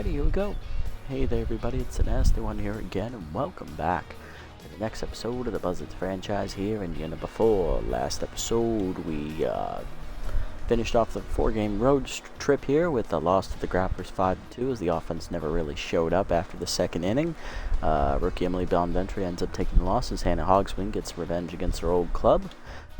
Alrighty, here we go. Hey there everybody, it's the Nasty One here again, and welcome back to the next episode of the Buzzards franchise here. And before last episode, we finished off the 4-game road trip here with a loss to the Grapplers 5-2, as the offense never really showed up after the second inning. Rookie Emily Bonventry ends up taking the losses. Hannah Hogswing gets revenge against her old club.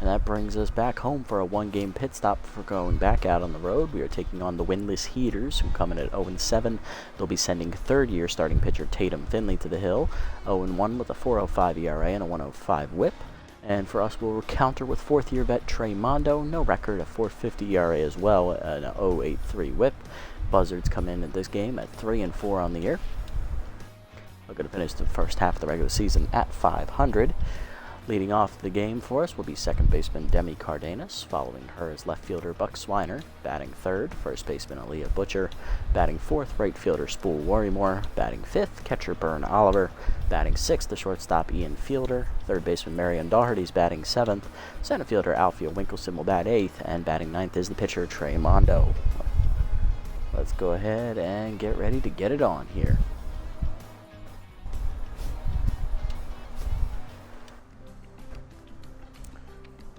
And that brings us back home for a 1-game pit stop for going back out on the road. We are taking on the winless Heaters, who come in at 0-7. They'll be sending third-year starting pitcher Tatum Finley to the hill, 0-1 with a 4.05 ERA and a 1.05 WHIP. And for us, we'll counter with fourth-year vet Trey Mondo, no record, a 4.50 ERA as well, and a 0.83 WHIP. Buzzards come in this game at 3-4 on the year. We're going to finish the first half of the regular season at 500. Leading off the game for us will be second baseman Demi Cardenas. Following her is left fielder Buck Swiner. Batting third, first baseman Aaliyah Butcher. Batting fourth, right fielder Spool Worrymore. Batting fifth, catcher Byrne Oliver. Batting sixth, the shortstop Ian Fielder. Third baseman Marion Doherty's batting seventh. Center fielder Alfia Winkleson will bat eighth. And batting ninth is the pitcher Trey Mondo. Let's go ahead and get ready to get it on here.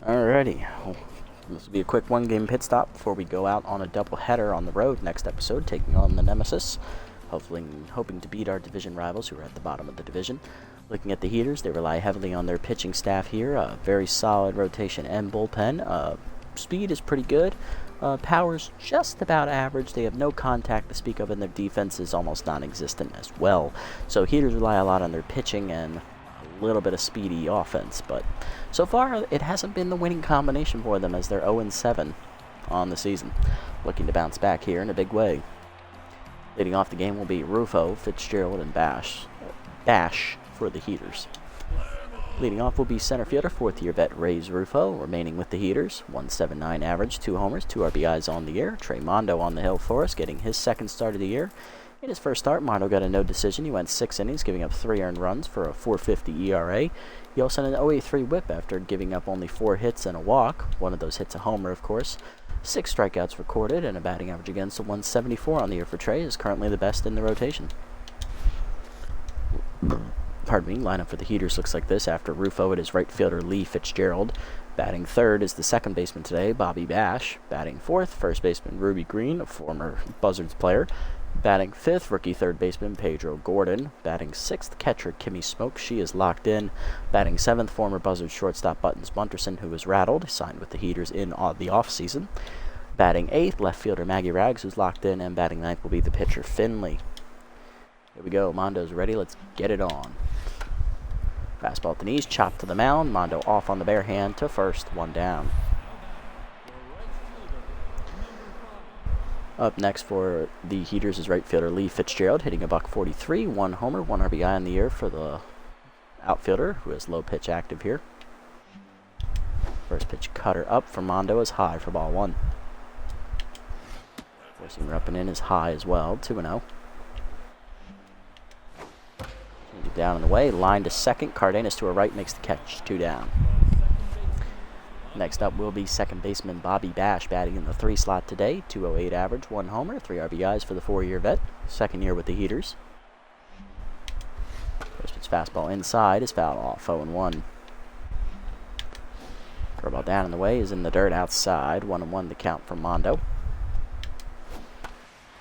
Alrighty, well, this will be a quick 1-game pit stop before we go out on a doubleheader on the road next episode, taking on the Nemesis, hoping to beat our division rivals who are at the bottom of the division. Looking at the Heaters, they rely heavily on their pitching staff here, a very solid rotation and bullpen. Speed is pretty good, power's just about average. They have no contact to speak of, and their defense is almost non-existent as well. So Heaters rely a lot on their pitching and little bit of speedy offense, but so far it hasn't been the winning combination for them, as they're 0-7 on the season, looking to bounce back here in a big way. Leading off the game will be Rufo, Fitzgerald, and Bash for the Heaters. Leading off will be center fielder, fourth-year vet Rays Rufo, remaining with the Heaters, 1.79 average, 2 homers, 2 RBIs on the year. Trey Mondo on the hill for us, getting his second start of the year. In his first start, Mondo got a no decision. He went 6 innings, giving up 3 earned runs for a 4.50 ERA. He also had an 0.83 WHIP after giving up only 4 hits and a walk. One of those hits a homer, of course. 6 strikeouts recorded, and a batting average against a 174 on the year for Trey, is currently the best in the rotation. Pardon me, lineup for the Heaters looks like this. After Rufo, it is right fielder Lee Fitzgerald. Batting third is the second baseman today, Bobby Bash. Batting fourth, first baseman Ruby Green, a former Buzzards player. Batting fifth, rookie third baseman Pedro Gordon. Batting sixth, catcher Kimmy Smoke. She is locked in. Batting seventh, former Buzzards shortstop Buttons Bunterson, who was rattled, signed with the Heaters in the offseason. Batting eighth, left fielder Maggie Rags, who's locked in. And batting ninth will be the pitcher Finley. Here we go. Mondo's ready. Let's get it on. Fastball at the knees, chopped to the mound. Mondo off on the bare hand to first, 1 down. Up next for the Heaters is right fielder Lee Fitzgerald, hitting a .143, 1 homer, 1 RBI in the year for the outfielder, who is low pitch active here. First pitch cutter up for Mondo is high for ball 1. Four-seamer up and in is high as well, 2-0. Down in the way, line to second. Cardenas to her right makes the catch, 2 down. Next up will be second baseman Bobby Bash, batting in the 3 slot today. 2.08 average, 1 homer, 3 RBIs for the 4-year vet. Second year with the Heaters. First pitch fastball inside is fouled off, 0-1. Curveball down in the way is in the dirt outside, 1-1 the count for Mondo.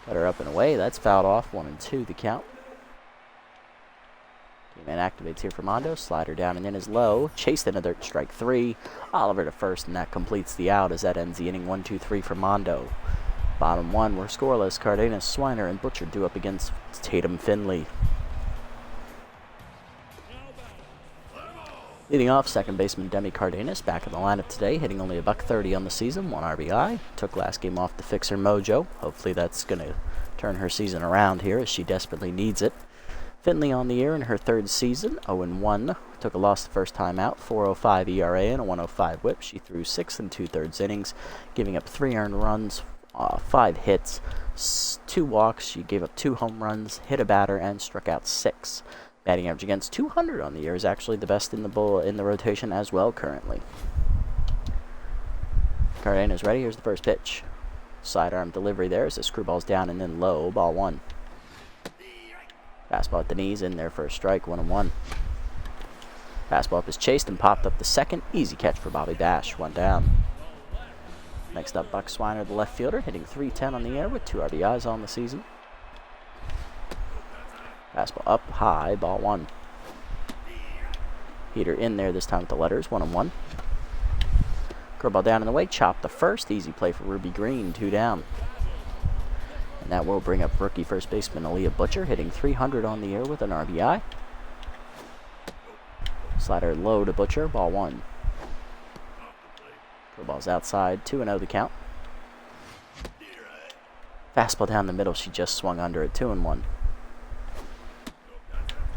Cutter up and away, that's fouled off, 1-2 the count. Man activates here for Mondo. Slider down and in is low. Chased in a dirt, strike 3. Oliver to first, and that completes the out as that ends the inning. 1-2-3 for Mondo. Bottom 1 were scoreless. Cardenas, Swiner, and Butcher due up against Tatum Finley. Leading off, second baseman Demi Cardenas, back in the lineup today, hitting only a .130 on the season, 1 RBI. Took last game off to fix her mojo. Hopefully that's going to turn her season around here, as she desperately needs it. Finley on the year in her 3rd season, 0-1. Took a loss the first time out, 4.05 ERA and a 1.05 WHIP. She threw 6 2/3 innings, giving up 3 earned runs, 5 hits, 2 walks. She gave up 2 home runs, hit a batter, and struck out 6. Batting average against 200 on the year is actually the best in the rotation as well currently. Cardenas ready. Here's the first pitch. Sidearm delivery there as the screwball's down and then low, ball 1. Fastball at the knees, in there for a strike, 1-1. Fastball up is chased and popped up the second. Easy catch for Bobby Bash, 1 down. Next up, Buck Swiner, the left fielder, hitting .310 on the air with 2 RBIs on the season. Fastball up high, ball 1. Heater in there this time with the letters, 1-1. Curveball down in the way, chopped the first. Easy play for Ruby Green, 2 down. And that will bring up rookie first baseman Aaliyah Butcher, hitting .300 on the air with an RBI. Slider low to Butcher, ball 1. Curveball's outside, 2-0 the count. Fastball down the middle, she just swung under it, 2-1.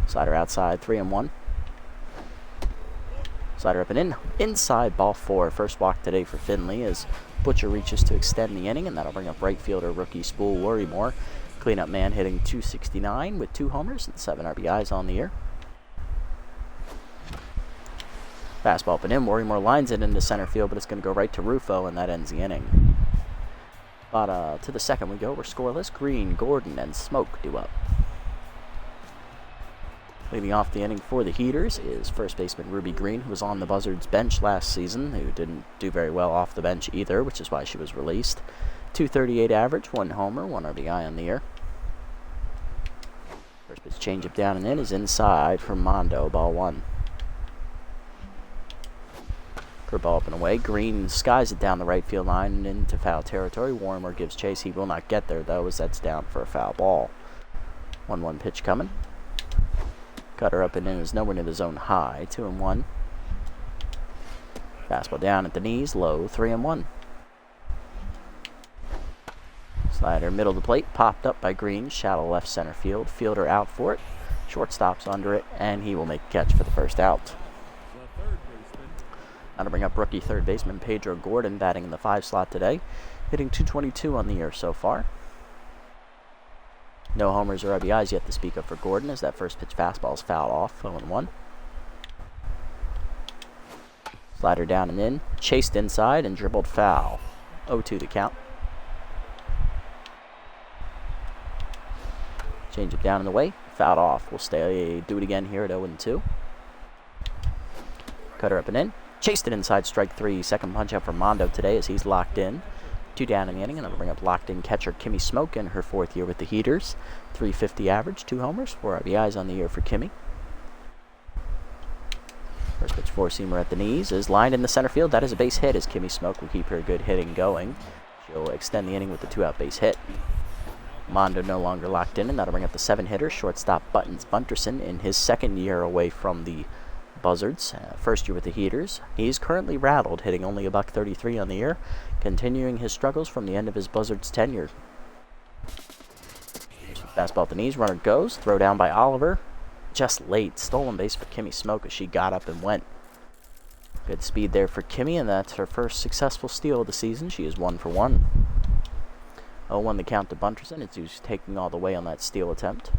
Slider outside, 3-1. Slider up and in, inside, ball 4. First walk today for Finley as Butcher reaches to extend the inning, and that'll bring up right fielder rookie Spool Worrymore. Cleanup man hitting .269 with 2 homers and 7 RBIs on the year. Fastball up and in. Worrymore lines it into center field, but it's going to go right to Rufo, and that ends the inning. But to the second we go. We're scoreless. Green, Gordon, and Smoke due up. Leading off the inning for the Heaters is first baseman Ruby Green, who was on the Buzzards bench last season, who didn't do very well off the bench either, which is why she was released. .238 average, 1 homer, 1 RBI on the year. First pitch changeup down and in is inside for Mondo, ball 1. Curveball up and away. Green skies it down the right field line and into foul territory. Worrymore gives chase. He will not get there, though, as that's down for a foul ball. 1-1 pitch coming. Cutter up and in is nowhere near the zone high. 2-1. Fastball down at the knees. Low. 3-1. Slider middle of the plate. Popped up by Green. Shallow left center field. Fielder out for it. Shortstop's under it, and he will make a catch for the first out. Now to bring up rookie third baseman Pedro Gordon, batting in the 5 slot today, hitting .222 on the year so far. No homers or RBIs yet to speak of for Gordon, as that first pitch fastball is fouled off, 0-1. Slider down and in, chased inside and dribbled foul, 0-2 the count. Change it down in the way, fouled off. We'll do it again here at 0-2. Cutter up and in. Chased it inside, strike 3. Second punch out for Mondo today as he's locked in. 2 down in the inning, and that'll bring up locked-in catcher Kimmy Smoke in her 4th year with the Heaters. .350 average, 2 homers, 4 RBIs on the year for Kimmy. First pitch 4-seamer at the knees is lined in the center field. That is a base hit as Kimmy Smoke will keep her good hitting going. She'll extend the inning with the 2-out base hit. Mondo no longer locked in, and that'll bring up the 7-hitter, shortstop Buttons Bunterson, in his 2nd year away from the Buzzards, first year with the Heaters. He's currently rattled, hitting only a .133 on the year, continuing his struggles from the end of his Buzzards tenure. Fastball at the knees, runner goes, throw down by Oliver, just late, stolen base for Kimmy Smoke as she got up and went. Good speed there for Kimmy, and that's her first successful steal of the season. She is 1 for 1. 0-1 the count to Bunterson, as he's taking all the way on that steal attempt.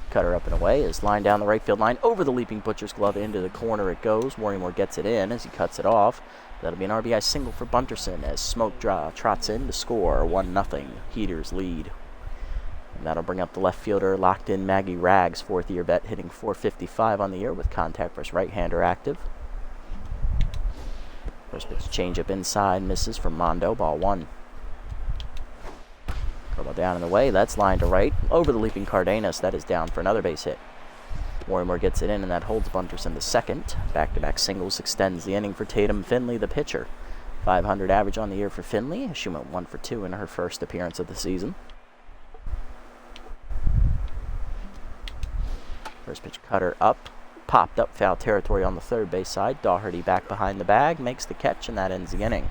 Cutter up and away is lined down the right field line over the leaping Butcher's glove into the corner it goes. Worrymore gets it in as he cuts it off. That'll be an RBI single for Bunterson as Smoke trots in to score 1-0. Heaters lead. And that'll bring up the left fielder locked in Maggie Rags, 4th year vet, hitting .455 on the year with contact versus right-hander active. First pitch changeup inside, misses for Mondo, ball 1. Curveball down in the way, that's lined to right. Over the leaping Cardenas, that is down for another base hit. Worrymore gets it in, and that holds Bunterson to second. Back-to-back singles extends the inning for Tatum Finley, the pitcher. .500 average on the year for Finley. She went 1 for 2 in her first appearance of the season. First pitch cutter up. Popped up foul territory on the third base side. Daugherty back behind the bag, makes the catch, and that ends the inning.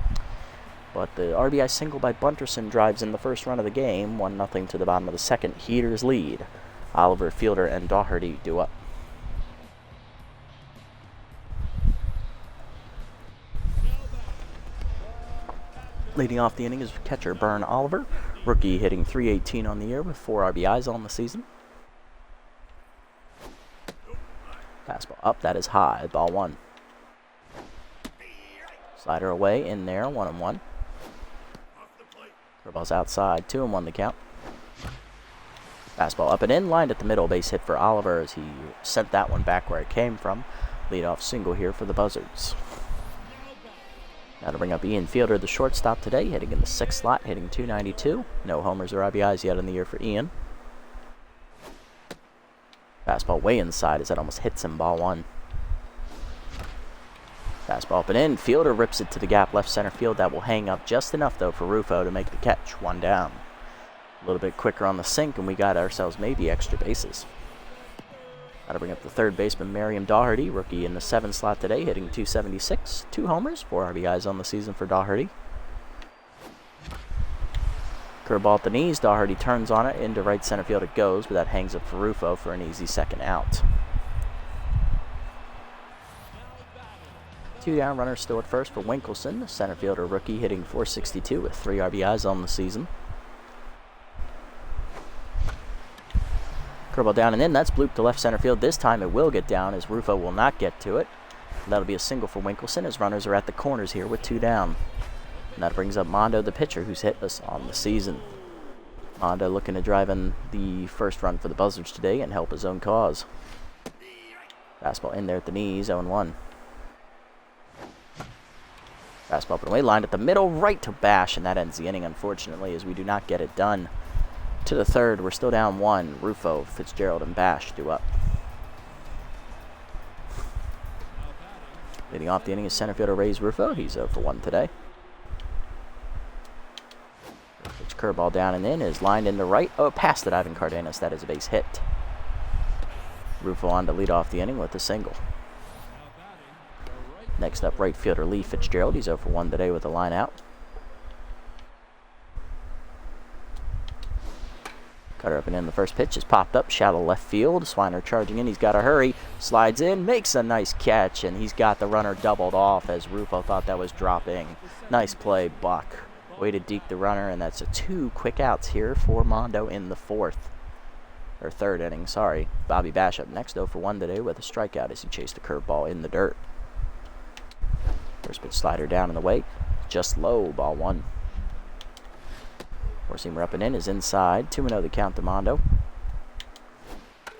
But the RBI single by Bunterson drives in the first run of the game, 1-0 to the bottom of the second. Heaters lead. Oliver, Fielder, and Daugherty due up. Leading off the inning is catcher Bern Oliver, rookie hitting .318 on the year with 4 RBIs on the season. Fastball up, that is high, ball 1. Slider away, in there, 1-1. Curveball's outside, 2-1 the count. Fastball up and in, lined at the middle, base hit for Oliver as he sent that one back where it came from. Leadoff single here for the Buzzards. Now to bring up Ian Fielder, the shortstop today, hitting in the 6th slot, hitting .292. No homers or RBIs yet in the year for Ian. Fastball way inside as that almost hits him, ball 1. Fastball up and in, Fielder rips it to the gap left center field. That will hang up just enough though for Rufo to make the catch, 1 down. A little bit quicker on the sink and we got ourselves maybe extra bases. Now to bring up the third baseman, Merriam Daugherty, rookie in the 7th slot today, hitting .276. 2 homers, 4 RBIs on the season for Daugherty. Curveball at the knees, Daugherty turns on it, into right center field it goes, but that hangs up for Rufo for an easy 2nd out. 2 down, runners still at first for Winkelson, center fielder rookie, hitting .462 with 3 RBIs on the season. Curveball down and in, that's blooped to left center field. This time it will get down as Rufo will not get to it. That'll be a single for Winkelson as runners are at the corners here with 2 down. And that brings up Mondo, the pitcher, who's hit us on the season. Mondo looking to drive in the first run for the Buzzards today and help his own cause. Fastball in there at the knees, 0-1. Fastball up and away, lined at the middle, right to Bash, and that ends the inning, unfortunately, as we do not get it done. To the 3rd, we're still down 1. Rufo, Fitzgerald, and Bash do up. Leading off the inning is center fielder Reyes Rufo. He's 0 for 1 today. Pitch curveball down and in is lined into right. Oh, past the diving Cardenas. That is a base hit. Rufo on to lead off the inning with a single. Next up, right fielder Lee Fitzgerald. He's 0 for 1 today with a line out. Cutter up and in, the first pitch is popped up, shallow left field. Swiner charging in, he's got to hurry. Slides in, makes a nice catch, and he's got the runner doubled off as Rufo thought that was dropping. Nice play, Buck. Way to deke the runner, and that's 2 quick outs here for Mondo in the 3rd inning, sorry. Bobby Bash up next, 0 for 1 today with a strikeout as he chased a curveball in the dirt. First pitch slider down and away, just low, ball 1. Four-seamer up and in is inside. 2-0 the count to Mondo.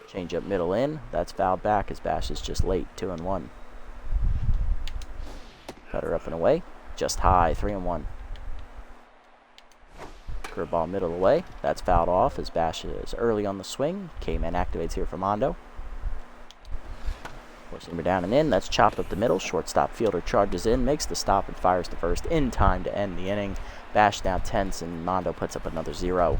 Change up middle in. That's fouled back as Bash is just late. 2-1. Cutter up and away. Just high. 3-1. Curveball middle away. That's fouled off as Bash is early on the swing. K-Man activates here for Mondo. Four-seamer down and in. That's chopped up the middle. Shortstop fielder charges in, makes the stop, and fires to first in time to end the inning. Bash now tense, and Mondo puts up another 0.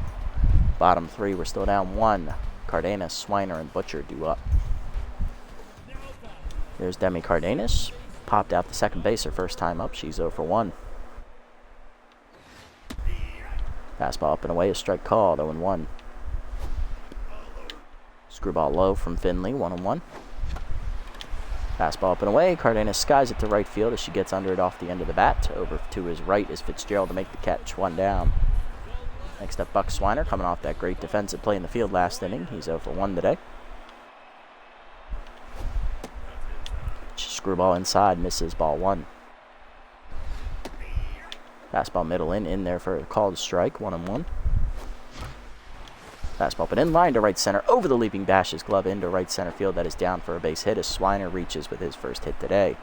Bottom 3, we're still down 1. Cardenas, Swiner, and Butcher do up. Here's Demi Cardenas. Popped out the second base her first time up. She's 0 for 1. Fastball up and away, a strike called, 0-1. Screwball low from Finley, 1-1. Fastball up and away. Cardenas skies it to right field as she gets under it off the end of the bat. Over to his right is Fitzgerald to make the catch. 1 down. Next up, Buck Swiner coming off that great defensive play in the field last inning. He's 0 for 1 today. Screwball inside, misses, ball 1. Fastball middle in there for a called strike. 1-1. Fastball up and in, line to right center, over the leaping Bash's glove into right center field. That is down for a base hit as Swiner reaches with his first hit today.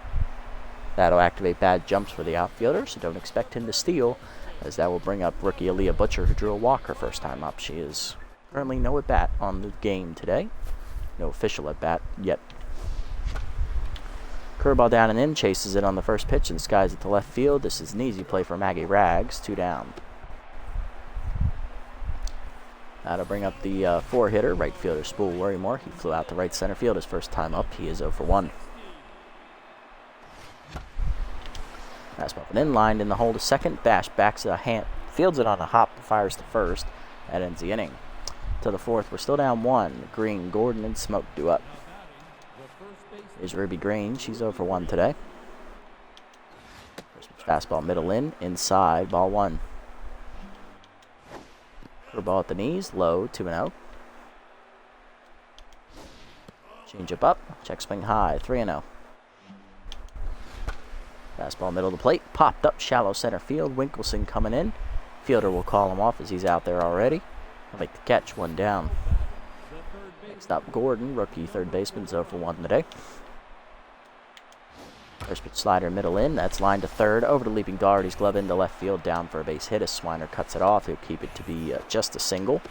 That'll activate bad jumps for the outfielder, so don't expect him to steal, as that will bring up rookie Aaliyah Butcher, who drew a walk her first time up. She is currently no at-bat on the game today. No official at-bat yet. Curveball down and in, chases it on the first pitch and skies it to left field. This is an easy play for Maggie Rags, 2 down. That'll bring up the 4-hitter, right fielder Spool Worrymore. He flew out to right center field his first time up. He is 0 for 1. Fastball and in, lined in the hole to second. Bash backs a hand, fields it on a hop, fires to first. That ends the inning. To the 4th, we're still down 1. Green, Gordon, and Smoke do up. Here's Ruby Green. She's 0 for 1 today. Fastball middle in, inside, ball 1. Curveball at the knees, low, 2-0. Change up, check swing high, 3-0. Fastball middle of the plate, popped up, shallow center field. Winkelson coming in. Fielder will call him off as he's out there already. He'll make the catch, 1 down. Next up, Gordon, rookie third baseman, 0 for 1 today. First pitch slider, middle in. That's line to third. Over to leaping Doherty's glove into left field, down for a base hit as Swiner cuts it off. He'll keep it to be just a single.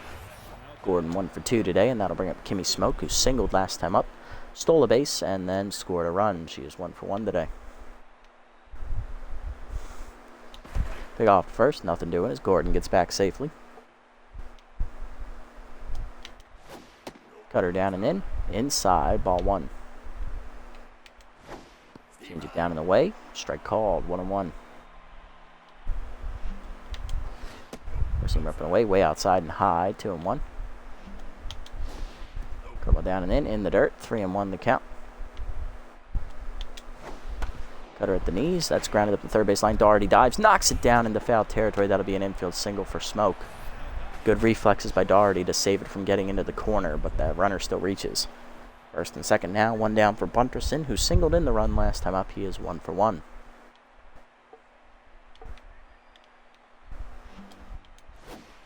Gordon 1 for 2 today, and that'll bring up Kimmy Smoke, who singled last time up, stole a base, and then scored a run. She is 1 for 1 today. Pick off first, nothing doing as Gordon gets back safely. Cutter down and in. Inside, ball 1. Change it down and away. Strike called, 1-1. Seam up and away, way outside and high, 2-1. Curveball down and in the dirt, 3-1 the count. Cutter at the knees, that's grounded up the third base line. Doherty dives, knocks it down into foul territory. That'll be an infield single for Smoke. Good reflexes by Doherty to save it from getting into the corner, but that runner still reaches. First and second now, 1 down for Bunterson, who singled in the run last time up. He is 1 for 1.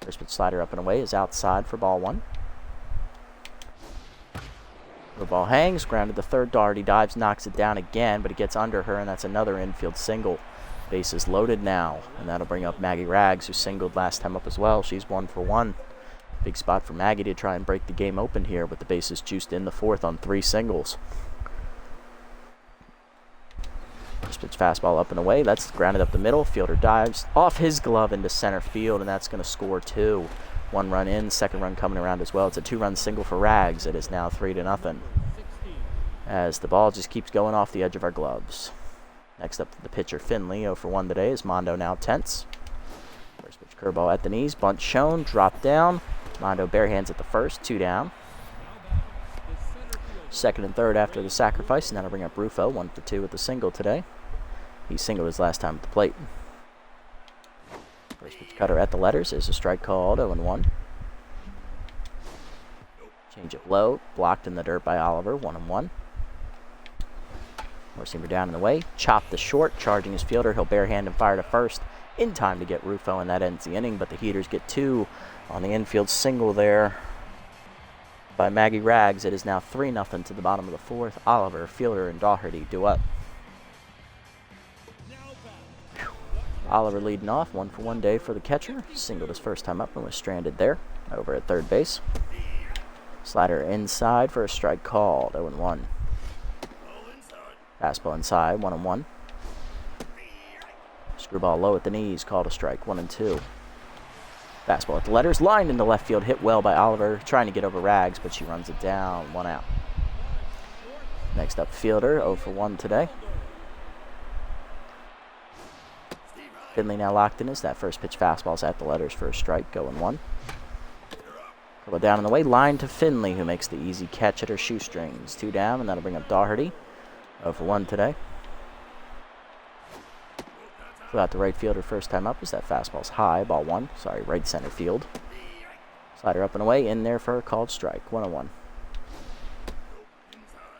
First pitch slider up and away is outside for ball 1. The ball hangs, grounded to third. Doherty dives, knocks it down again, but it gets under her, and that's another infield single. Bases loaded now, and that'll bring up Maggie Rags, who singled last time up as well. She's 1 for 1. Big spot for Maggie to try and break the game open here, with the bases juiced in the 4th on 3 singles. First pitch fastball up and away. That's grounded up the middle. Fielder dives off his glove into center field, and that's going to score 2. 1 run in, second run coming around as well. It's a 2-run single for Rags. It is now 3-0. As the ball just keeps going off the edge of our gloves. Next up, the pitcher Finley, 0 for 1 today, is Mondo now tense. First pitch curveball at the knees, bunt shown, drop down. Mondo bare hands at the first, 2 down. Second and third after the sacrifice, and that'll bring up Rufo, 1 for 2 with the single today. He singled his last time at the plate. First pitch cutter at the letters is a strike called, 0-1. Change it low, blocked in the dirt by Oliver, 1-1. Four-seamer down in the way, chopped the short, charging his fielder. He'll bare hand and fire to first in time to get Rufo, and that ends the inning. But the Heaters get 2 on the infield single there by Maggie Rags. It is now 3-0 to the bottom of the 4th. Oliver, Fielder, and Doherty do up. Oliver leading off, 1 for 1 day for the catcher. Singled his first time up and was stranded there over at third base. Slider inside for a strike called, 0-1. Fastball inside, 1-1. Screwball low at the knees, called a strike, 1-2. Fastball at the letters, lined into left field, hit well by Oliver, trying to get over Rags, but she runs it down, 1 out. Next up, Fielder, 0 for 1 today. Finley now locked in as that first pitch fastball's at the letters for a strike, 0-1. Curl down in the way, line to Finley, who makes the easy catch at her shoestrings. 2 down, and that'll bring up Doherty, 0 for 1 today. Flew out the right fielder first time up as that fastball's high, ball 1. Right center field. Slider up and away, in there for a called strike, 1-1.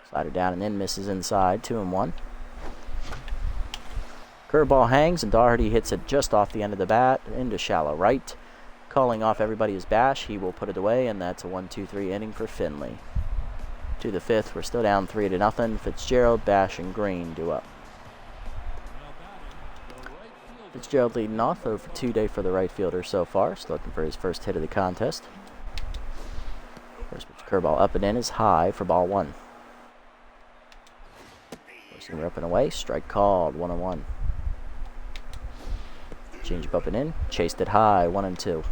Slider down and in, misses inside, 2-1. Curveball hangs, and Doherty hits it just off the end of the bat into shallow right. Calling off everybody is Bash. He will put it away, and that's a 1-2-3 inning for Finley. To the 5th, we're still down 3-0. Fitzgerald, Bash, and Green do up. Fitzgerald leading off, 0 for 2 day for the right fielder so far. Still looking for his first hit of the contest. First pitch curveball up and in is high for ball 1. Four-seamer up and away, strike called, 1-1. Change up and in, chased it high, 1-2.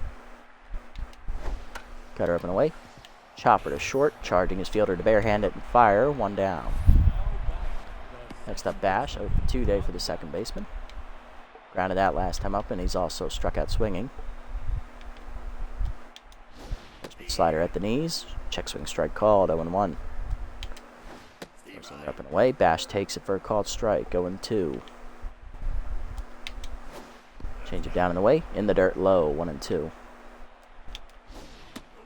Cutter up and away. Chopper to short, charging his fielder to barehand it and fire, 1 down. Next up, Bash, 0 for 2 day for the second baseman. Grounded that last time up, and he's also struck out swinging. Slider at the knees, check swing strike called, 0-1. Up and away, Bash takes it for a called strike, 0-2. Change it down and away, in the dirt low, 1-2.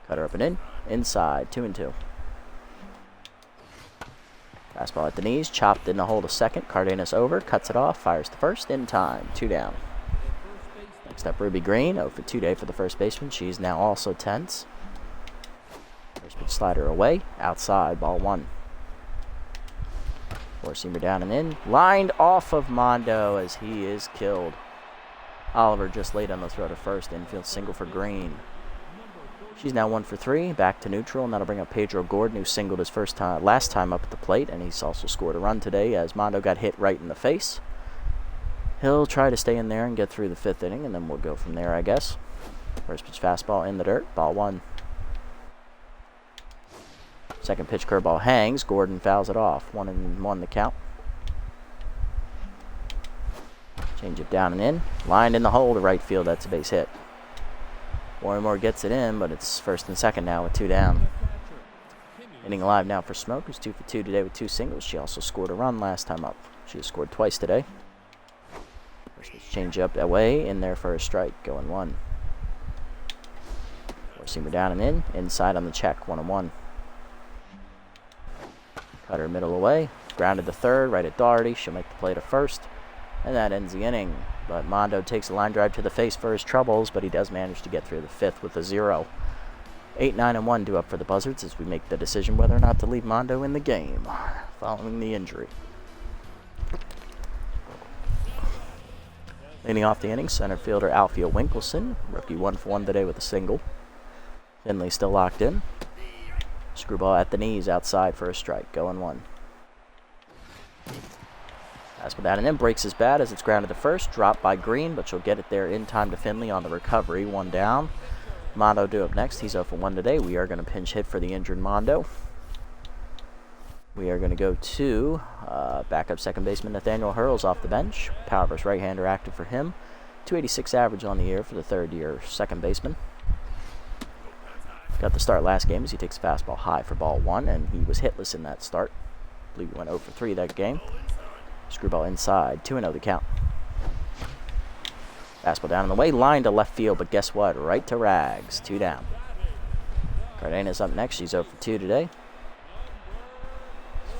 Cutter up and in, inside, 2-2. Fastball at the knees, chopped in the hole to second. Cardenas over, cuts it off, fires to first, in time, 2 down. Next up, Ruby Green, 0 for 2 day for the first baseman. She's now also tense. First pitch slider away, outside, ball 1. Four-seamer down and in, lined off of Mondo as he is killed. Oliver just laid on the throw to first, infield single for Green. She's now 1 for 3, back to neutral, and that'll bring up Pedro Gordon, who singled his last time up at the plate, and he's also scored a run today as Mondo got hit right in the face. He'll try to stay in there and get through the 5th inning, and then we'll go from there, I guess. First pitch fastball in the dirt, ball 1. Second pitch curveball hangs, Gordon fouls it off, 1-1 the count. Change it down and in, lined in the hole to right field, that's a base hit. Warrimore gets it in, but it's first and second now with 2 down. Inning alive now for Smoke, who's 2 for 2 today with 2 singles. She also scored a run last time up. She has scored twice today. First pitch change up away, in there for a strike, going 1. Four-seamer down and in, inside on the check, 1-1. Cutter middle away, grounded to third, right at Doherty. She'll make the play to first, and that ends the inning. But Mondo takes a line drive to the face for his troubles, but he does manage to get through the 5th with a 0. 8, 9, and 1 due up for the Buzzards as we make the decision whether or not to leave Mondo in the game following the injury. Leading off the inning, center fielder Alfio Winkleson, rookie 1 for 1 today with a single. Finley still locked in. Screwball at the knees outside for a strike, going 1. Fastball down and in, breaks his bat as it's grounded to first, dropped by Green, but she'll get it there in time to Finley on the recovery, 1 down. Mondo due up next, he's 0 for 1 today. We are going to pinch hit for the injured Mondo. We are going to go to backup second baseman Nathaniel Hurls off the bench. Power versus right-hander active for him. 286 average on the year for the third-year second baseman. Got the start last game as he takes a fastball high for ball 1, and he was hitless in that start. I believe he went 0 for 3 that game. Screwball inside, 2-0 the count. Fastball down in the way, line to left field, but guess what? Right to Rags, 2 down. Cardena's up next, she's 0 for 2 today.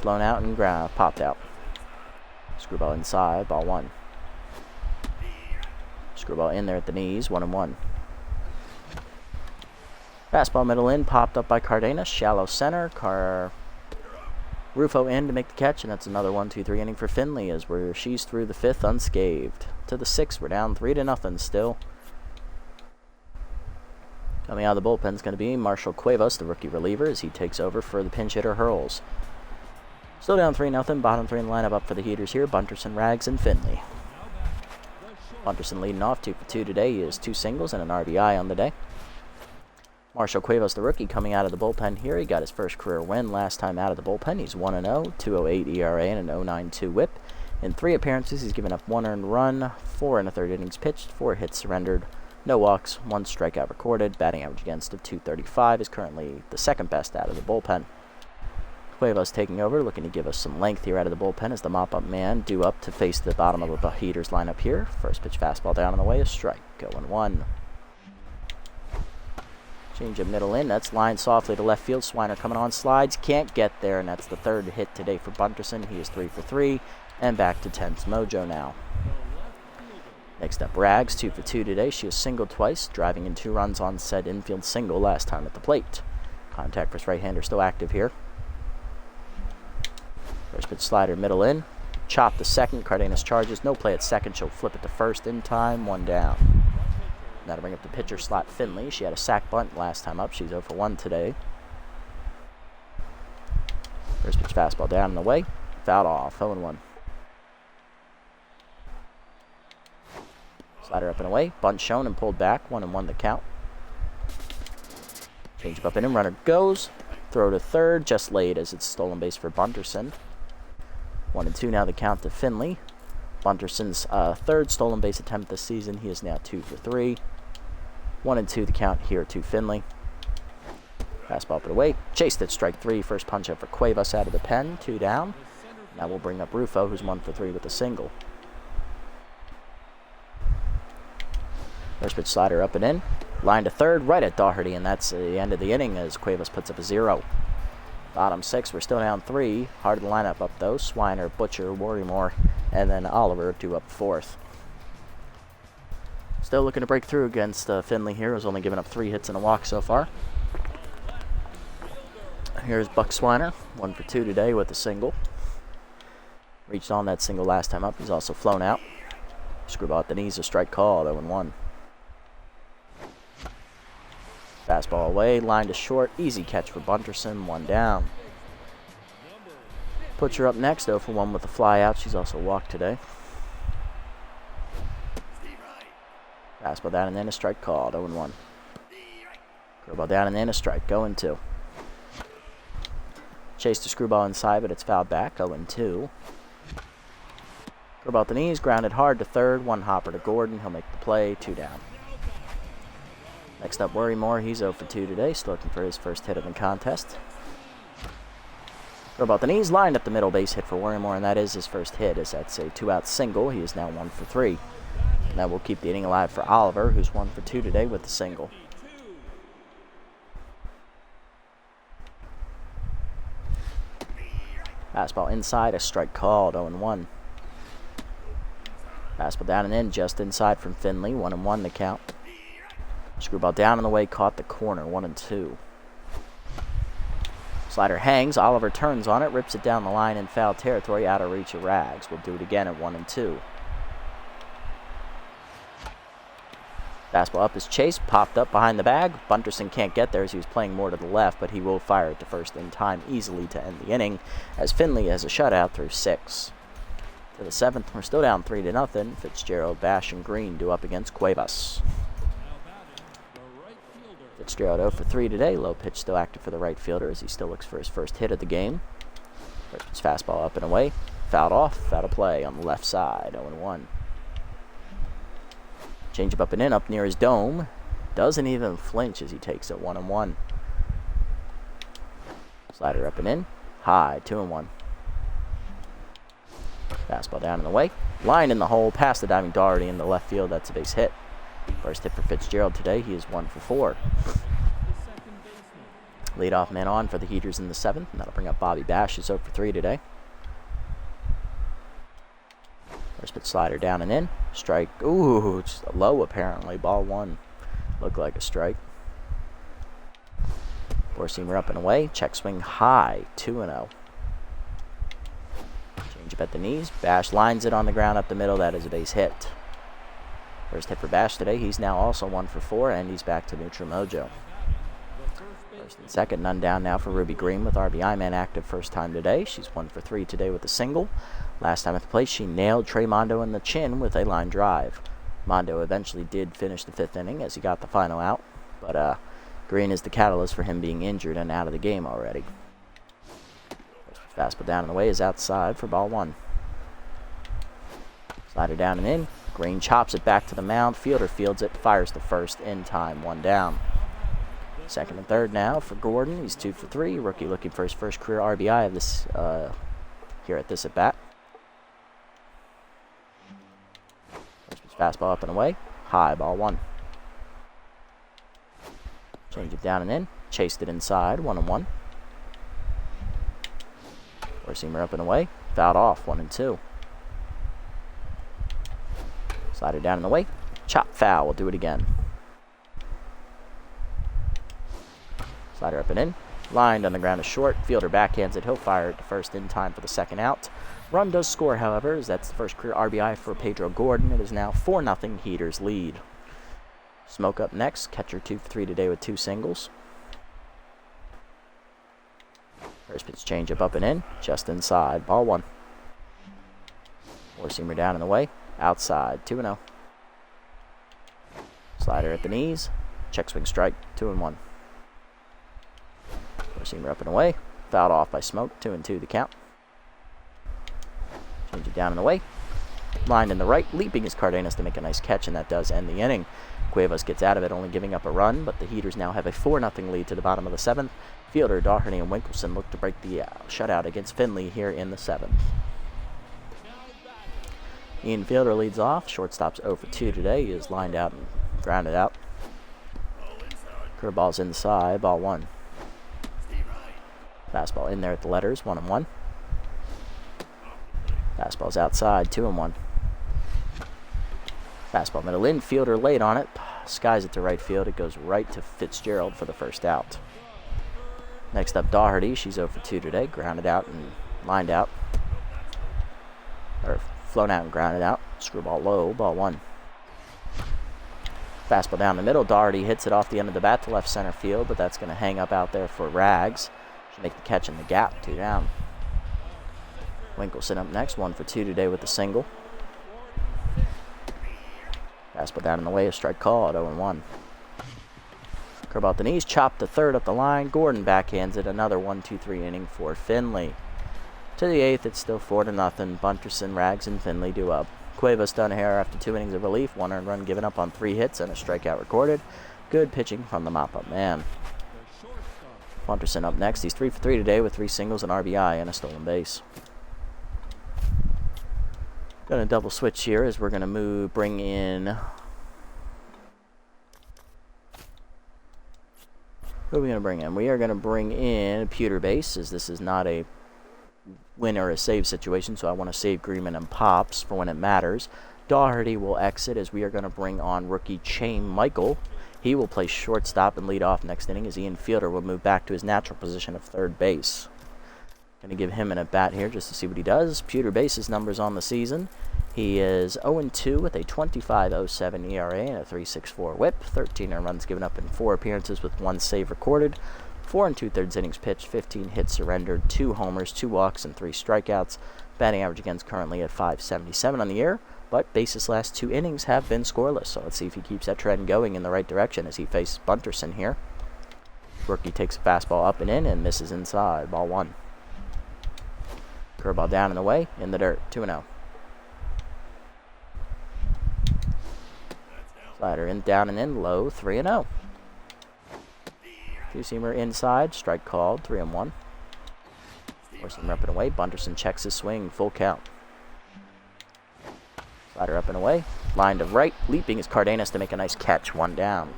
Flown out and popped out. Screwball inside, ball 1. Screwball in there at the knees, 1-1. Fastball middle in, popped up by Cardenas, shallow center. Rufo in to make the catch, and that's another 1-2-3 inning for Finley as she's through the 5th unscathed. To the 6th, we're down 3-0 still. Coming out of the bullpen is going to be Marshall Cuevas, the rookie reliever, as he takes over for the pinch hitter Hurls. Still down 3-0, bottom 3 in the lineup up for the heaters here, Bunterson, Rags, and Finley. Bunterson leading off 2 for 2 today. He has 2 singles and an RBI on the day. Marshall Cuevas, the rookie, coming out of the bullpen here. He got his first career win last time out of the bullpen. He's 1-0, 2.08 ERA, and an 0.92 whip. In 3 appearances, he's given up 1 earned run, 4 1/3 innings pitched, 4 hits surrendered, no walks, 1 strikeout recorded. Batting average against of .235 is currently the second best out of the bullpen. Cuevas taking over, looking to give us some length here out of the bullpen as the mop-up man due up to face the bottom of the heaters lineup here. First pitch fastball down on the way, a strike, going 1. Change of middle in, that's lined softly to left field. Swiner coming on, slides, can't get there, and that's the 3rd hit today for Bunterson. He is 3 for 3, and back to 10th mojo now. Next up, Rags, 2 for 2 today. She has singled twice, driving in 2 runs on said infield single last time at the plate. Contact versus right-hander still active here. First pitch slider middle in, chop to second. Cardenas charges, no play at second. She'll flip it to first in time, 1 down. That'll bring up the pitcher slot Finley. She had a sac bunt last time up. She's 0 for 1 today. First pitch fastball down in the way. Fouled off. 0-1. Slider up and away. Bunt shown and pulled back. 1-1 the count. Change up in and runner goes. Throw to third. Just laid as it's stolen base for Bunterson. 1-2 now the count to Finley. Bunterson's 3rd stolen base attempt this season. He is now 2 for 3. 1-2 the count here to Finley. Fastball up and away. Chased at strike 3. First punch up for Cuevas out of the pen. 2 down. Now we'll bring up Rufo, who's 1 for 3 with a single. First pitch slider up and in. Line to third, right at Doherty, and that's the end of the inning as Cuevas puts up a 0. Bottom 6, we're still down 3. Hard to line up though. Swiner, Butcher, Warrimore, and then Oliver due up 4th. Still looking to break through against Finley here, who's only given up 3 hits and a walk so far. Here's Buck Swiner, 1 for 2 today with a single. Reached on that single last time up. He's also flown out. Screwball at the knees, a strike called, 0-1. Fastball away, line to short, easy catch for Bunterson, 1 down. Puts her up next, 0 for 1 with a fly out. She's also walked today. Fastball down and then a strike called, 0-1. Screwball down and then a strike, 0-2. Chase the screwball inside, but it's fouled back, 0-2. Screwball at the knees, grounded hard to third, 1 hopper to Gordon. He'll make the play, 2 down. Next up, Worrymore. He's 0 for 2 today, still looking for his first hit of the contest. Screwball at the knees, lined up the middle, base hit for Worrymore, and that is his first hit, as that's a 2-out single. He is now 1 for 3. And that will keep the inning alive for Oliver, who's 1 for 2 today with the single. Fastball inside, a strike called, 0-1. Fastball down and in, just inside from Finley, 1-1 the count. Screwball down and away, caught the corner, 1-2. Slider hangs, Oliver turns on it, rips it down the line in foul territory, out of reach of Rags. We'll do it again at 1-2. Fastball up is chased, popped up behind the bag. Bunterson can't get there as he was playing more to the left, but he will fire it to first in time easily to end the inning, as Finley has a shutout through 6. To the 7th, we're still down 3-0. Fitzgerald, Bash, and Green due up against Cuevas. Fitzgerald 0 for 3 today. Low pitch still active for the right fielder as he still looks for his first hit of the game. First pitch fastball up and away. Fouled off. Foul play on the left side. 0-1. Changeup up and in, up near his dome. Doesn't even flinch as he takes it, 1-1. Slider up and in. High, 2-1. Fastball down and away. Line in the hole, past the diving Doherty in the left field. That's a base hit. First hit for Fitzgerald today. He is 1 for 4. Leadoff man on for the Heaters in the 7th, and that'll bring up Bobby Bash, who's 0 for 3 today. First pitch slider down and in. Strike. Ooh, just low apparently. Ball 1. Looked like a strike. Four-seamer up and away. Check swing high. 2-0. Changeup at the knees. Bash lines it on the ground up the middle. That is a base hit. First hit for Bash today. He's now also 1 for 4, and he's back to neutral mojo. First and second, none down now for Ruby Green with RBI man active first time today. She's 1 for 3 today with a single. Last time at the plate, she nailed Trey Mondo in the chin with a line drive. Mondo eventually did finish the 5th inning as he got the final out, but Green is the catalyst for him being injured and out of the game already. Fastball down and away is outside for ball 1. Slider down and in. Green chops it back to the mound. Fielder fields it, fires to first in time, 1 down. Second and third now for Gordon. He's 2 for 3. Rookie looking for his first career RBI of this here at this at bat. Fastball up and away. High, ball 1. Change it down and in. Chased it inside, 1-1. Four-seamer up and away. Fouled off, 1-2. Slider down and away. Chop foul. We'll do it again. Slider up and in. Lined on the ground is short. Fielder backhands it. He'll fire it to first in time for the second out. Run does score, however, as that's the first career RBI for Pedro Gordon. It is now 4-0 Heaters lead. Smoke up next. Catcher 2 for 3 today with 2 singles. First pitch changeup up and in. Just inside. Ball 1. Four-seamer down and away. Outside. 2-0. Slider at the knees. Check swing strike. 2-1. Four-seamer up and away. Fouled off by Smoke. 2-2 the count. Change it down and away. Lined in the right. Leaping is Cardenas to make a nice catch, and that does end the inning. Cuevas gets out of it, only giving up a run, but the Heaters now have a 4-0 lead to the bottom of the 7th. Fielder, Doherty, and Winkelson look to break the shutout against Finley here in the 7th. Ian Fielder leads off. Shortstop's 0 for 2 today. He is lined out and grounded out. Curveball's inside. Ball 1. Fastball in there at the letters. 1-1. Fastball's outside. 2-1. Fastball middle in. Fielder late on it. Skies it to right field. It goes right to Fitzgerald for the first out. Next up, Doherty. She's 0 for 2 today. Grounded out and lined out. Or flown out and grounded out. Screwball low. Ball 1. Fastball down the middle. Doherty hits it off the end of the bat to left center field, but that's going to hang up out there for Rags. She'll make the catch in the gap. 2 down. Winkleson up next. 1 for 2 today with the single. Fastball down in the way. A strike call at 0-1. Curveball at the knees. Chopped to third up the line. Gordon backhands it. Another 1-2-3 inning for Finley. To the 8th, it's still 4-0. Bunterson, Rags, and Finley do up. Cuevas done here after 2 innings of relief. 1 earned run given up on 3 hits and a strikeout recorded. Good pitching from the mop-up man. Bunterson up next. He's 3 for 3 today with 3 singles, an RBI, and a stolen base. Going to double switch here as we're going to bring in... Who are we going to bring in? We are going to bring in Pewter Base, as this is not a win or a save situation, so I want to save Greenman and Pops for when it matters. Doherty will exit as we are going to bring on rookie Chain Michael. He will play shortstop and lead off next inning as Ian Fielder will move back to his natural position of third base. Going to give him an at-bat here just to see what he does. Pewter Base's numbers on the season. He is 0-2 with a 25.07 ERA and a 3.64 whip. 13 earned runs given up in 4 appearances with 1 save recorded. 4 2/3 innings pitched, 15 hits surrendered, 2 homers, 2 walks, and 3 strikeouts. Batting average against currently at .577 on the year, but bases last 2 innings have been scoreless. So let's see if he keeps that trend going in the right direction as he faces Bunterson here. Rookie takes a fastball up and in and misses inside. Ball 1. Curveball down and away in the dirt. 2-0. Slider in, down and in, low. 3-0. Two-seamer inside, strike called, 3-1. Forcing him up and away. Bunterson checks his swing, full count. Slider up and away, line to right. Leaping is Cardenas to make a nice catch, 1 down.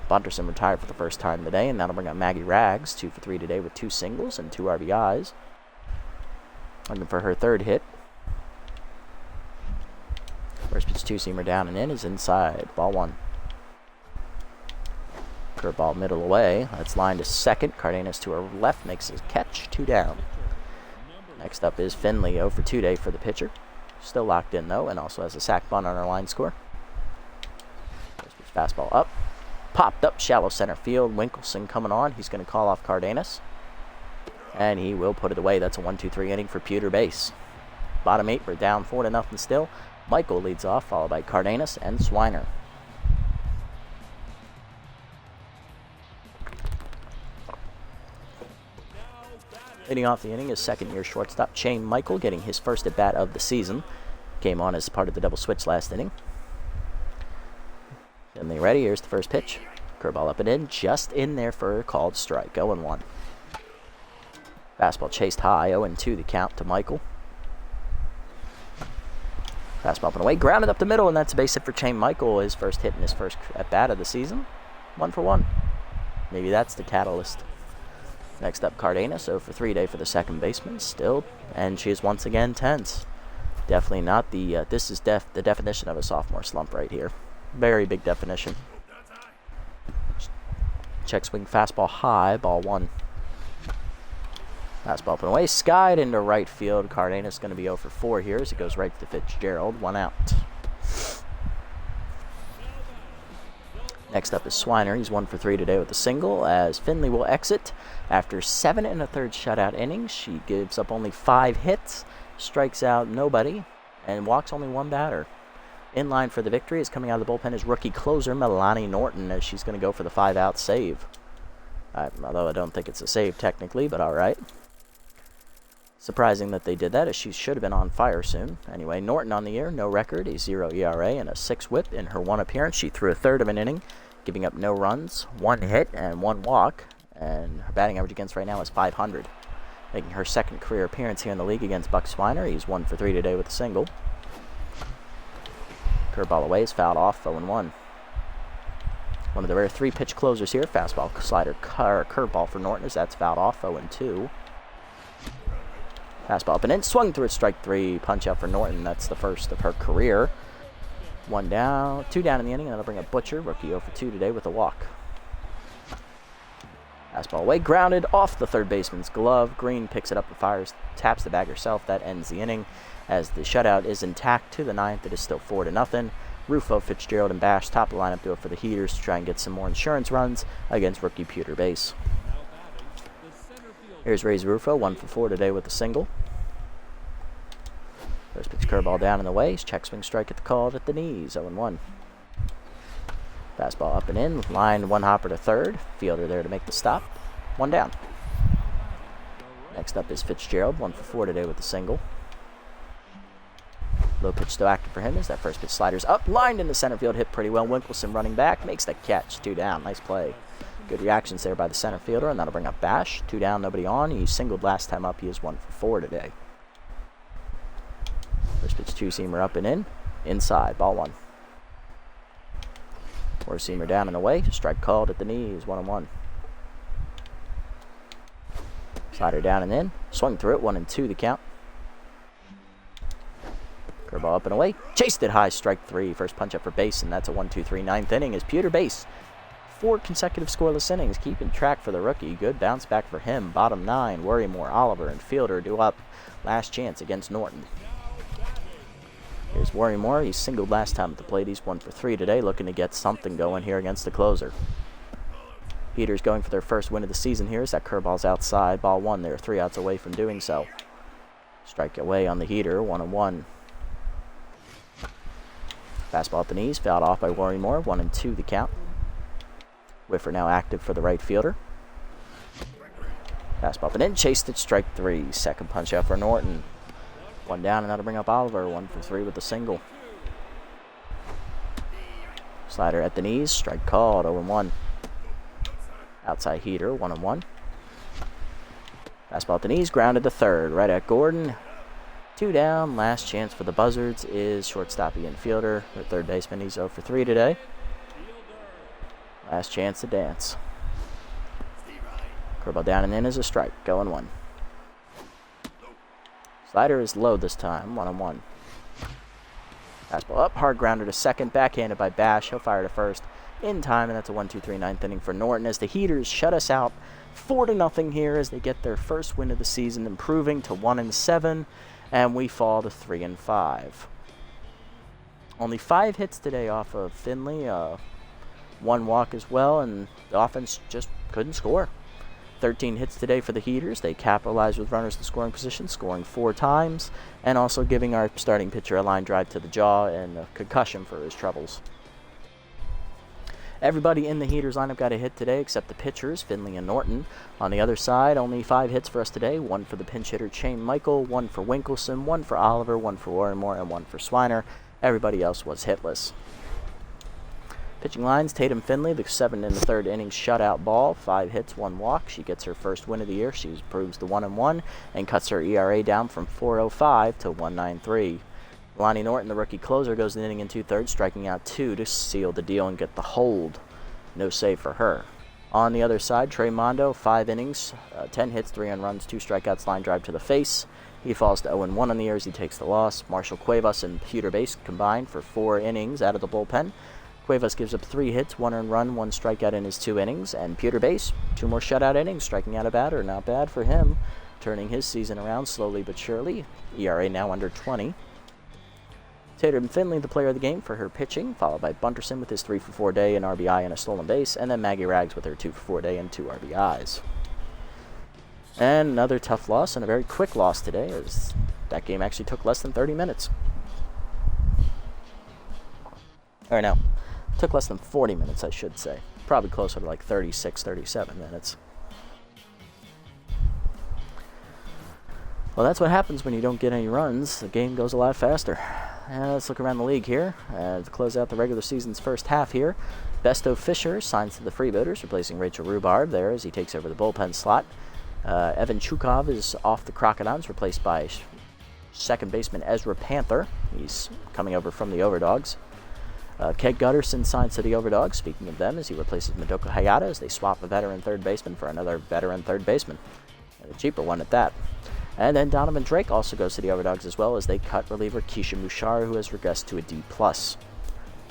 Bunterson retired for the first time today, and that'll bring up Maggie Rags, 2 for 3 today with 2 singles and 2 RBIs. Looking for her 3rd hit. First pitch two-seamer down and in is inside. Ball 1. Curveball middle away. That's line to second. Cardenas to her left makes his catch. 2 down. Next up is Finley. 0 for 2 day for the pitcher. Still locked in though, and also has a sac bunt on her line score. First pitch fastball up. Popped up shallow center field. Winkleson coming on. He's going to call off Cardenas. And he will put it away. That's a 1-2-3 inning for Pewter Base. Bottom 8, we're down 4-0 still. Michael leads off, followed by Cardenas and Swiner. Leading off the inning is second-year shortstop Chain Michael, getting his first at-bat of the season. Came on as part of the double switch last inning. Finley ready. Here's the first pitch. Curveball up and in, just in there for a called strike. 0-1. Fastball chased high. 0-2 the count to Michael. Fastball up and away, grounded up the middle, and that's a base hit for Chain Michael. His first hit in his first at-bat of the season. 1 for 1. Maybe that's the catalyst. Next up, Cardenas, 0 for 3 day for the second baseman. Still, and she is once again tense. Definitely not the, this is the definition of a sophomore slump right here. Very big definition. Check swing fastball high, ball 1. Fastball up and away, skied into right field. Cardenas going to be 0 for 4 here as it goes right to Fitzgerald. 1 out. Next up is Swiner. He's 1 for 3 today with a single as Finley will exit. After 7 1/3 shutout innings, she gives up only 5 hits, strikes out nobody, and walks only 1 batter. In line for the victory is coming out of the bullpen is rookie closer Melanie Norton as she's going to go for the 5-out save. Although I don't think it's a save technically, but all right. Surprising that they did that, as she should have been on fire soon. Anyway, Norton on the year, no record, a 0 ERA and a 6 whip in her 1 appearance. She threw a 1/3 of an inning, giving up no runs, 1 hit, and 1 walk. And her batting average against right now is .500. Making her 2nd career appearance here in the league against Buck Swiner. He's 1 for 3 today with a single. Curveball away is fouled off, 0-1. One of the rare 3-pitch closers here. Fastball, slider, curveball for Norton as that's fouled off, 0-2. Fastball up and in, swung through it, strike 3. Punch out for Norton. That's the first of her career. 1 down, 2 down in the inning, and that'll bring up Butcher, rookie 0 for 2 today with a walk. Fastball away, grounded off the third baseman's glove. Green picks it up and fires, taps the bag herself. That ends the inning as the shutout is intact to the ninth. It is still 4-0. Rufo, Fitzgerald, and Bash top the lineup duo for the Heaters to try and get some more insurance runs against rookie Pewter Base. Here's Rays Rufo, 1 for 4 today with a single. First pitch curveball down and away. Check swing strike at the call at the knees, 0-1. Fastball up and in, line one hopper to third. Fielder there to make the stop. 1 down. Next up is Fitzgerald, 1 for 4 today with a single. Low pitch still active for him as that first pitch sliders up, lined into center field, hit pretty well. Winkelson running back, makes the catch, 2 down. Nice play. Good reactions there by the center fielder, and that'll bring up Bash. 2 down, nobody on. He singled last time up. He is 1 for 4 today. First pitch 2-seamer up and in. Inside, ball 1. 4-seamer down and away. Strike called at the knees, 1-1. Slider down and in. Swung through it, 1-2 the count. Curveball up and away. Chased it high, strike 3. First punch up for base, and that's a 1-2-3 ninth inning is Pewter Base. 4 consecutive scoreless innings, keeping track for the rookie. Good bounce back for him. Bottom 9, Worrymore, Oliver, and Fielder due up. Last chance against Norton. Here's Worrymore. He singled last time at the plate. He's 1 for 3 today, looking to get something going here against the closer. Heaters going for their first win of the season here as that curveball's outside. Ball 1. They're 3 outs away from doing so. Strike away on the heater, 1-1. Fastball at the knees, fouled off by Worrymore, 1-2 the count. Whiffer now active for the right fielder. Fastball up and in, chased it, strike 3. Second punch out for Norton. 1 down, and that'll bring up Oliver, 1 for 3 with a single. Slider at the knees, strike called, 0-1. Outside heater, 1-1. Fastball at the knees, grounded to third, right at Gordon. 2 down, last chance for the Buzzards is shortstop Ian Fielder. The third baseman, he's 0 for 3 today. Last chance to dance. Curveball down and in is a strike, going 1. Slider is low this time, 1-1. Fastball up, hard grounder to second, backhanded by Bash. He'll fire to first in time, and that's a 1-2-3 ninth inning for Norton as the Heaters shut us out 4-0 here as they get their first win of the season, improving to 1-7, and we fall to 3-5. Only 5 hits today off of Finley, 1 walk as well, and the offense just couldn't score. 13 hits today for the Heaters. They capitalized with runners in scoring position, scoring 4 times, and also giving our starting pitcher a line drive to the jaw and a concussion for his troubles. Everybody in the Heaters lineup got a hit today except the pitchers, Finley and Norton. On the other side, only 5 hits for us today. 1 for the pinch hitter, Shane Michael, 1 for Winkelson, 1 for Oliver, 1 for Worrymore, and 1 for Swiner. Everybody else was hitless. Pitching lines, Tatum Finley, the 7 in the 3rd inning shutout ball, 5 hits, 1 walk. She gets her first win of the year. She improves to 1-1 and cuts her ERA down from 4.05 to 1.93. Lonnie Norton, the rookie closer, goes an inning and 2/3, striking out 2 to seal the deal and get the hold. No save for her. On the other side, Trey Mondo, 5 innings, 10 hits, 3 runs, 2 strikeouts, line drive to the face. He falls to 0-1 on the year as he takes the loss. Marshall Cuevas and Pewter Base combined for 4 innings out of the bullpen. Cuevas gives up 3 hits, 1 earned run, 1 strikeout in his 2 innings, and Pewter Base, 2 more shutout innings, striking out a batter. Not bad for him, turning his season around slowly but surely. ERA now under 20. Tatum Finley, the player of the game for her pitching, followed by Bunterson with his 3 for 4 day, an RBI and a stolen base, and then Maggie Rags with her 2 for 4 day and 2 RBIs. And another tough loss, and a very quick loss today, as that game actually took less than 30 minutes. Or no, took less than 40 minutes, I should say. Probably closer to like 36, 37 minutes. Well, that's what happens when you don't get any runs. The game goes a lot faster. Let's look around the league here. To close out the regular season's first half here, Besto Fisher signs to the Freebooters, replacing Rachel Rhubarb there as he takes over the bullpen slot. Evan Chukov is off the Crocodiles, replaced by second baseman Ezra Panther. He's coming over from the Overdogs. Keg Gutterson signs to the Overdogs, speaking of them, as he replaces Madoka Hayata as they swap a veteran third baseman for another veteran third baseman. And a cheaper one at that. And then Donovan Drake also goes to the Overdogs as well as they cut reliever Keisha Mushar, who has regressed to a D+.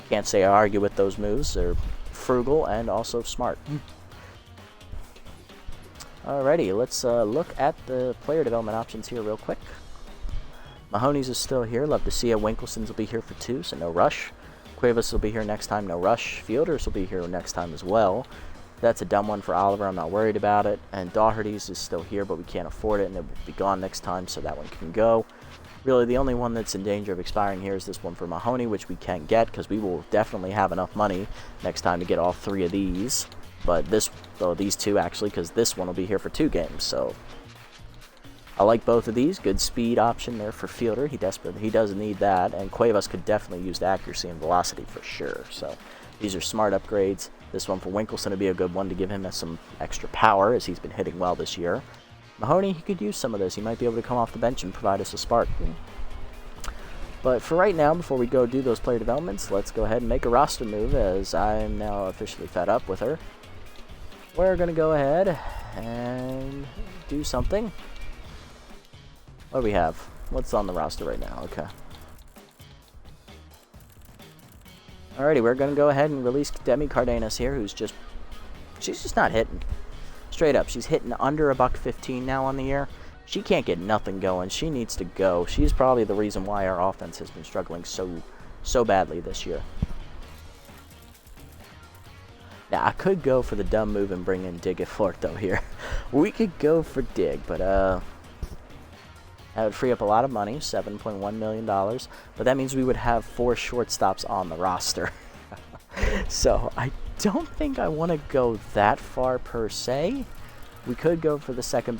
Can't say I argue with those moves. They're frugal and also smart. Alrighty, let's look at the player development options here real quick. Mahoney's is still here. Love to see it. Winkelson's will be here for 2, so no rush. Cuevas will be here next time, no rush. Fielders will be here next time as well. That's a dumb one for Oliver. I'm not worried about it. And Doherty's is still here, but we can't afford it, and it will be gone next time, so that one can go. Really, the only one that's in danger of expiring here is this one for Mahoney, which we can't get because we will definitely have enough money next time to get all 3 of these. But these 2 actually, because this one will be here for 2 games. So I like both of these. Good speed option there for Fielder. He does need that, and Cuevas could definitely use the accuracy and velocity for sure. So these are smart upgrades. This one for Winkelson would be a good one to give him some extra power, as he's been hitting well this year. Mahoney, he could use some of this. He might be able to come off the bench and provide us a spark. But for right now, before we go do those player developments, let's go ahead and make a roster move, as I'm now officially fed up with her. We're going to go ahead and do something. What do we have? What's on the roster right now? Okay. Alrighty, we're going to go ahead and release Demi Cardenas here, she's just not hitting. Straight up, she's hitting under $115 now on the year. She can't get nothing going. She needs to go. She's probably the reason why our offense has been struggling so badly this year. Now, I could go for the dumb move and bring in Dig Forto here. We could go for Dig, but that would free up a lot of money, $7.1 million. But that means we would have 4 shortstops on the roster. So I don't think I want to go that far per se. We could go for the second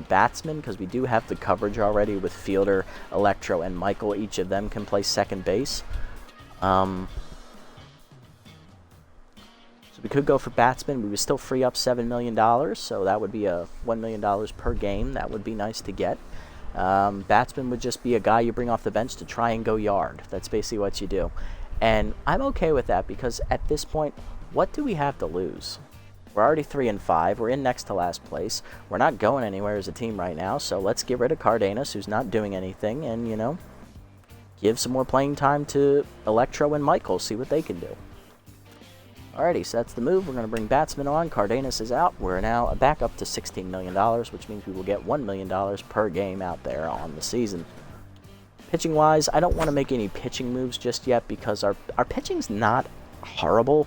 batsman, because we do have the coverage already with Fielder, Electro, and Michael. Each of them can play second base. So we could go for batsman. We would still free up $7 million, so that would be $1 million per game. That would be nice to get. Batsman would just be a guy you bring off the bench to try and go yard. That's basically what you do. And I'm okay with that, because at this point, what do we have to lose? We're already 3-5. We're in next to last place. We're not going anywhere as a team right now, so let's get rid of Cardenas, who's not doing anything, and, give some more playing time to Electro and Michael, see what they can do. Alrighty, so that's the move. We're going to bring batsman on. Cardenas is out. We're now back up to $16 million, which means we will get $1 million per game out there on the season. Pitching-wise, I don't want to make any pitching moves just yet, because our pitching's not horrible.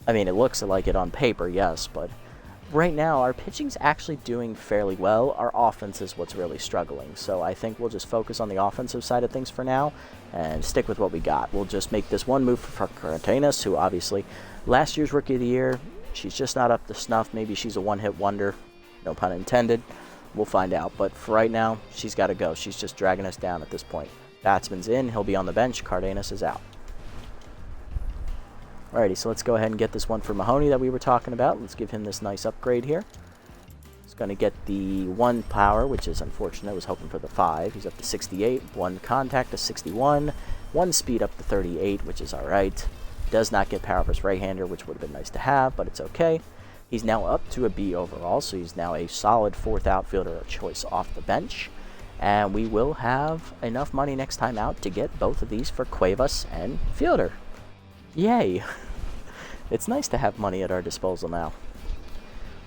I mean, it looks like it on paper, yes, but right now our pitching's actually doing fairly well. Our offense is what's really struggling, so I think we'll just focus on the offensive side of things for now and stick with what we got. We'll just make this one move for Cardenas, who obviously last year's Rookie of the Year, she's just not up to snuff. Maybe she's a one-hit wonder, no pun intended. We'll find out, but for right now, she's got to go. She's just dragging us down at this point. Batsman's in, he'll be on the bench, Cardenas is out. Alrighty, so let's go ahead and get this one for Mahoney that we were talking about. Let's give him this nice upgrade here. He's going to get the 1 power, which is unfortunate. I was hoping for the 5. He's up to 68. 1 contact to 61. 1 speed up to 38, which is alright. Does not get power of his right-hander, which would have been nice to have, but it's okay. He's now up to a B overall, so he's now a solid 4th outfielder of choice off the bench. And we will have enough money next time out to get both of these for Cuevas and Fielder. Yay! It's nice to have money at our disposal now.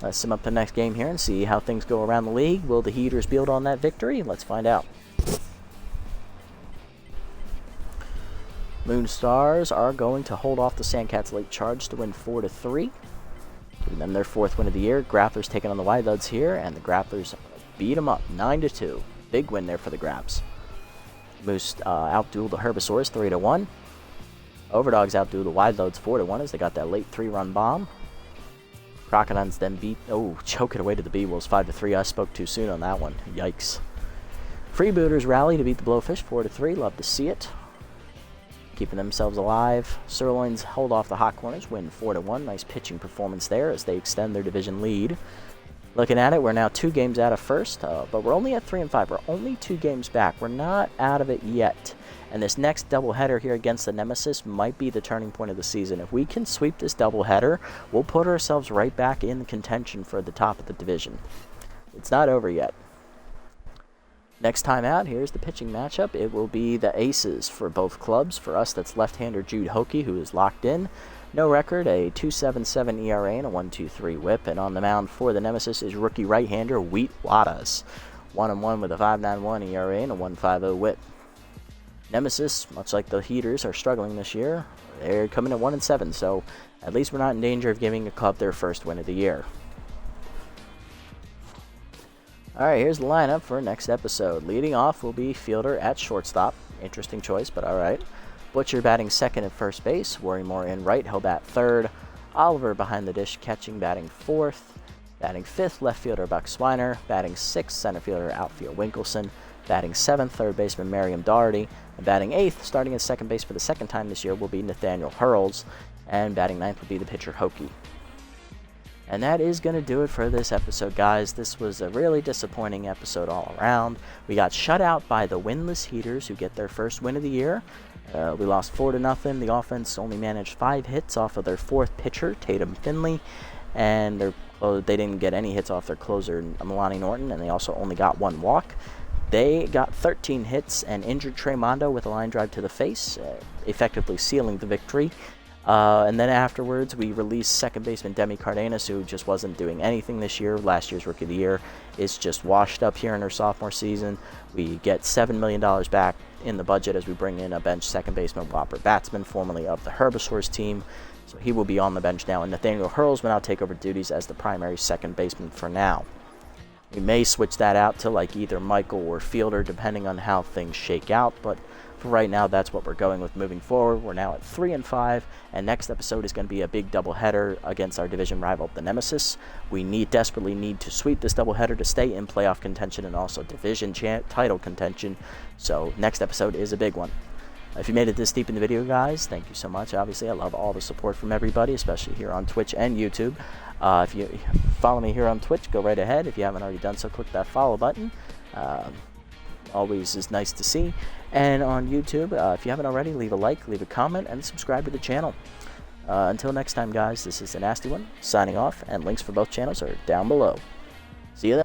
Let's sim up the next game here and see how things go around the league. Will the Heaters build on that victory? Let's find out. Moonstars are going to hold off the Sandcats late charge to win 4-3. Giving them their 4th win of the year. Grapplers taking on the Wildlets here, and the Grapplers beat them up 9-2. Big win there for the Graps. Moose outdueled the Herbisaurs 3-1. Overdogs outdo the Wildloads 4-1 as they got that late 3-run bomb. Crocodons then choke it away to the B-Wolves 5-3. I spoke too soon on that one. Yikes. Freebooters rally to beat the Blowfish 4-3. Love to see it. Keeping themselves alive. Sirloins hold off the Hot Corners, win 4-1. Nice pitching performance there as they extend their division lead. Looking at it, we're now 2 games out of first, but we're only at 3-5. We're only 2 games back. We're not out of it yet. And this next doubleheader here against the Nemesis might be the turning point of the season. If we can sweep this doubleheader, we'll put ourselves right back in contention for the top of the division. It's not over yet. Next time out, here's the pitching matchup. It will be the aces for both clubs. For us, that's left-hander Jude Hokey, who is locked in. No record, a 2.77 ERA and a 1.23 WHIP. And on the mound for the Nemesis is rookie right-hander Wheat Wadas, 1-1 with a 5.91 ERA and a 1.50 WHIP. Nemesis, much like the Heaters, are struggling this year. They're coming at 1-7, so at least we're not in danger of giving the club their first win of the year. Alright, here's the lineup for next episode. Leading off will be Fielder at shortstop. Interesting choice, but alright. Butcher batting second at first base. Worrymore in right, he'll bat third. Oliver behind the dish catching, batting fourth. Batting fifth, left fielder Buck Swiner. Batting sixth, center fielder outfield Winkelson. Batting seventh, third baseman Merriam Doherty. And batting eighth, starting at second base for the second time this year, will be Nathaniel Hurls. And batting ninth will be the pitcher Hokie. And that is going to do it for this episode, guys. This was a really disappointing episode all around. We got shut out by the winless Heaters, who get their first win of the year. We lost 4-0. The offense only managed 5 hits off of their fourth pitcher, Tatum Finley. And they didn't get any hits off their closer, Milani Norton. And they also only got 1 walk. They got 13 hits and injured Trey Mondo with a line drive to the face, effectively sealing the victory. And then afterwards, we released second baseman Demi Cardenas, who just wasn't doing anything this year. Last year's Rookie of the Year is just washed up here in her sophomore season. We get $7 million back in the budget as we bring in a bench second baseman, Robert Batsman, formerly of the Herbivores team. So he will be on the bench now, and Nathaniel Hurls will now take over duties as the primary second baseman for now. We may switch that out to like either Michael or Fielder, depending on how things shake out, but for right now, that's what we're going with moving forward. We're now at 3-5, and next episode is going to be a big doubleheader against our division rival, the Nemesis. We desperately need to sweep this doubleheader to stay in playoff contention and also division title contention. So next episode is a big one. If you made it this deep in the video, guys, thank you so much. Obviously, I love all the support from everybody, especially here on Twitch and YouTube. If you follow me here on Twitch, go right ahead. If you haven't already done so, click that follow button. Always is nice to see. And on YouTube, if you haven't already, leave a like, leave a comment, and subscribe to the channel. Until next time, guys, this is the Nasty One, signing off, and links for both channels are down below. See you then.